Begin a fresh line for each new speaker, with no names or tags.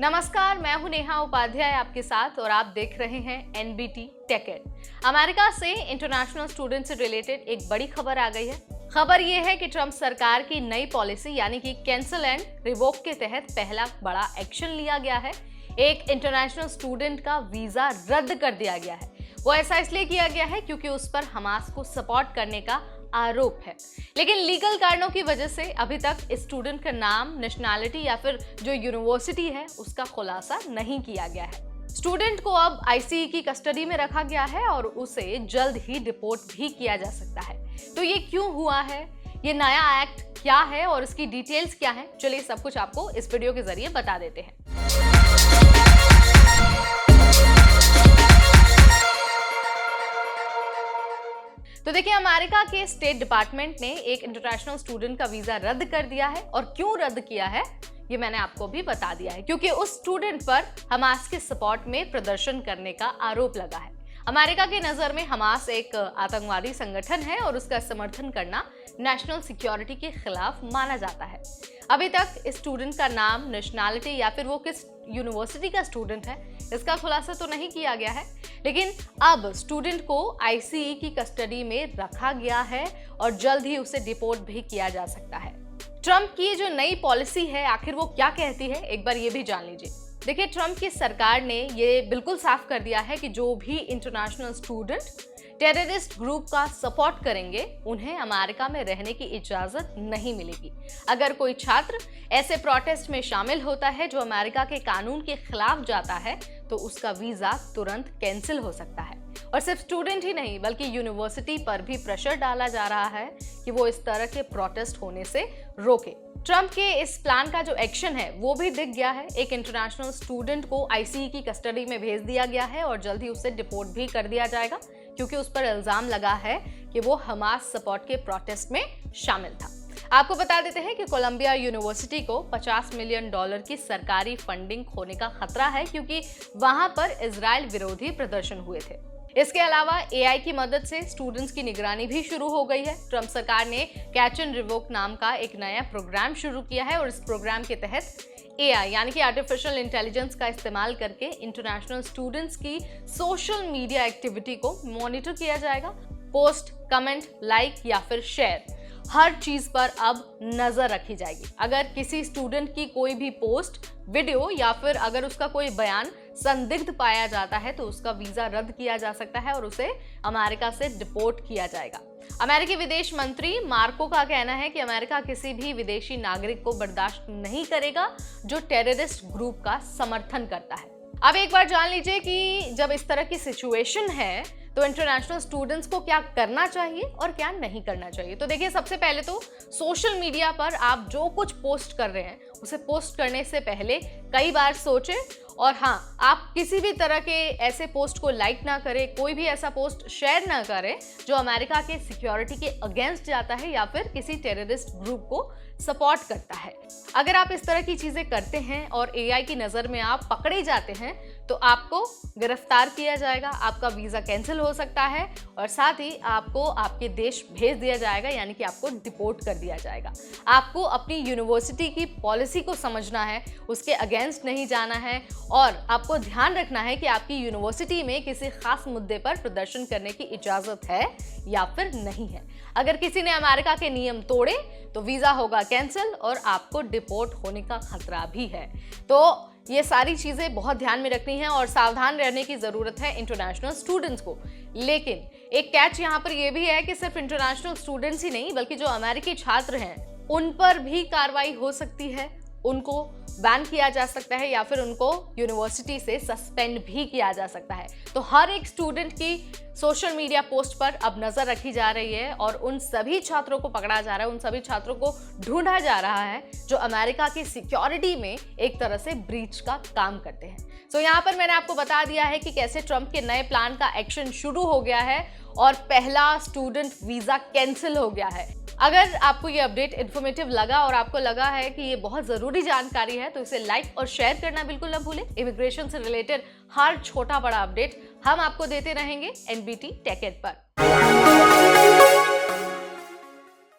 नमस्कार, मैं हूं नेहा उपाध्याय आपके साथ और आप देख रहे हैं एनबीटी टेक। अमेरिका से इंटरनेशनल स्टूडेंट से रिलेटेड एक बड़ी खबर आ गई है। खबर ये है कि ट्रंप सरकार की नई पॉलिसी यानी कि कैंसिल एंड रिवोक के तहत पहला बड़ा एक्शन लिया गया है। एक इंटरनेशनल स्टूडेंट का वीजा रद्द कर दिया गया है। वो ऐसा इसलिए किया गया है क्योंकि उस पर हमास को सपोर्ट करने का आरोप है, लेकिन लीगल कारणों की वजह से अभी तक स्टूडेंट का नाम, नेशनैलिटी या फिर जो यूनिवर्सिटी है उसका खुलासा नहीं किया गया है। स्टूडेंट को अब आईसीई की कस्टडी में रखा गया है और उसे जल्द ही डिपोर्ट भी किया जा सकता है। तो ये क्यों हुआ है, ये नया एक्ट क्या है और इसकी डिटेल्स क्या है, चलिए सब कुछ आपको इस वीडियो के जरिए बता देते हैं। तो देखिए, अमेरिका के स्टेट डिपार्टमेंट ने एक इंटरनेशनल स्टूडेंट का वीजा रद्द कर दिया है और क्यों रद्द किया है ये मैंने आपको भी बता दिया है, क्योंकि उस स्टूडेंट पर हमास के सपोर्ट में प्रदर्शन करने का आरोप लगा है। अमेरिका की नजर में हमास एक आतंकवादी संगठन है और उसका समर्थन करना नेशनल सिक्योरिटी के खिलाफ माना जाता है। अभी तक इस स्टूडेंट का नाम, नेशनैलिटी या फिर वो किस यूनिवर्सिटी का स्टूडेंट है इसका खुलासा तो नहीं किया गया है, लेकिन अब स्टूडेंट को आईसीई की कस्टडी में रखा गया है और जल्द ही उसे डिपोर्ट भी किया जा सकता है। ट्रंप की जो नई पॉलिसी है आखिर वो क्या कहती है, एक बार ये भी जान लीजिए। देखिए, ट्रंप की सरकार ने ये बिल्कुल साफ कर दिया है कि जो भी इंटरनेशनल स्टूडेंट टेररिस्ट ग्रुप का सपोर्ट करेंगे उन्हें अमेरिका में रहने की इजाजत नहीं मिलेगी। अगर कोई छात्र ऐसे प्रोटेस्ट में शामिल होता है जो अमेरिका के कानून के खिलाफ जाता है तो उसका वीजा तुरंत कैंसिल हो सकता है। और सिर्फ स्टूडेंट ही नहीं बल्कि यूनिवर्सिटी पर भी प्रेशर डाला जा रहा है कि वो इस तरह के प्रोटेस्ट होने से रोके। ट्रंप के इस प्लान का जो एक्शन है वो भी दिख गया है। एक इंटरनेशनल स्टूडेंट को आईसीई की कस्टडी में भेज दिया गया है और जल्द ही उसे डिपोर्ट भी कर दिया जाएगा, क्योंकि उस पर इल्जाम लगा है कि वो हमास सपोर्ट के प्रोटेस्ट में शामिल था। आपको बता देते हैं कि कोलंबिया यूनिवर्सिटी को $50 मिलियन की सरकारी फंडिंग खोने का खतरा है, क्योंकि वहां पर इजराइल विरोधी प्रदर्शन हुए थे। इसके अलावा एआई की मदद से स्टूडेंट्स की निगरानी भी शुरू हो गई है। ट्रंप सरकार ने कैच एंड रिवोक नाम का एक नया प्रोग्राम शुरू किया है और इस प्रोग्राम के तहत एआई यानी कि आर्टिफिशियल इंटेलिजेंस का इस्तेमाल करके इंटरनेशनल स्टूडेंट्स की सोशल मीडिया एक्टिविटी को मॉनिटर किया जाएगा। पोस्ट, कमेंट, लाइक या फिर शेयर, हर चीज पर अब नजर रखी जाएगी। अगर किसी स्टूडेंट की कोई भी पोस्ट, वीडियो या फिर अगर उसका कोई बयान संदिग्ध पाया जाता है तो उसका वीजा रद्द किया जा सकता है और उसे अमेरिका से डिपोर्ट किया जाएगा। अमेरिकी विदेश मंत्री मार्को का कहना है कि अमेरिका किसी भी विदेशी नागरिक को बर्दाश्त नहीं करेगा जो टेररिस्ट ग्रुप का समर्थन करता है। अब एक बार जान लीजिए कि जब इस तरह की सिचुएशन है तो इंटरनेशनल स्टूडेंट्स को क्या करना चाहिए और क्या नहीं करना चाहिए। तो देखिए, सबसे पहले तो सोशल मीडिया पर आप जो कुछ पोस्ट कर रहे हैं उसे पोस्ट करने से पहले कई बार सोचें, और हाँ, आप किसी भी तरह के ऐसे पोस्ट को लाइक ना करें, कोई भी ऐसा पोस्ट शेयर ना करें जो अमेरिका के सिक्योरिटी के अगेंस्ट जाता है या फिर किसी टेररिस्ट ग्रुप को सपोर्ट करता है। अगर आप इस तरह की चीजें करते हैं और एआई की नजर में आप पकड़े जाते हैं तो आपको गिरफ्तार किया जाएगा, आपका वीजा कैंसिल हो सकता है और साथ ही आपको आपके देश भेज दिया जाएगा, यानी कि आपको डिपोर्ट कर दिया जाएगा। आपको अपनी यूनिवर्सिटी की पॉलिसी को समझना है, उसके अगेंस्ट नहीं जाना है और आपको ध्यान रखना है कि आपकी यूनिवर्सिटी में किसी खास मुद्दे पर प्रदर्शन करने की इजाजत है या फिर नहीं है। अगर किसी ने अमेरिका के नियम तोड़े तो वीजा होगा कैंसिल और आपको डिपोर्ट होने का खतरा भी है। तो ये सारी चीजें बहुत ध्यान में रखनी है और सावधान रहने की जरूरत है इंटरनेशनल स्टूडेंट्स को। लेकिन एक कैच यहाँ पर यह भी है कि सिर्फ इंटरनेशनल स्टूडेंट्स ही नहीं बल्कि जो अमेरिकी छात्र हैं उन पर भी कार्रवाई हो सकती है, उनको बैन किया जा सकता है या फिर उनको यूनिवर्सिटी से सस्पेंड भी किया जा सकता है। तो हर एक स्टूडेंट की सोशल मीडिया पोस्ट पर अब नजर रखी जा रही है और उन सभी छात्रों को पकड़ा जा रहा है, उन सभी छात्रों को ढूंढा जा रहा है जो अमेरिका की सिक्योरिटी में एक तरह से ब्रीच का काम करते हैं। तो यहाँ पर मैंने आपको बता दिया है कि कैसे ट्रंप के नए प्लान का एक्शन शुरू हो गया है और पहला स्टूडेंट वीजा कैंसिल हो गया है। अगर आपको ये अपडेट इन्फॉर्मेटिव लगा और आपको लगा है कि ये बहुत ज़रूरी जानकारी है तो इसे लाइक और शेयर करना बिल्कुल ना भूलें। इमिग्रेशन से रिलेटेड हर छोटा बड़ा अपडेट हम आपको देते रहेंगे एनबीटी टेक एड पर।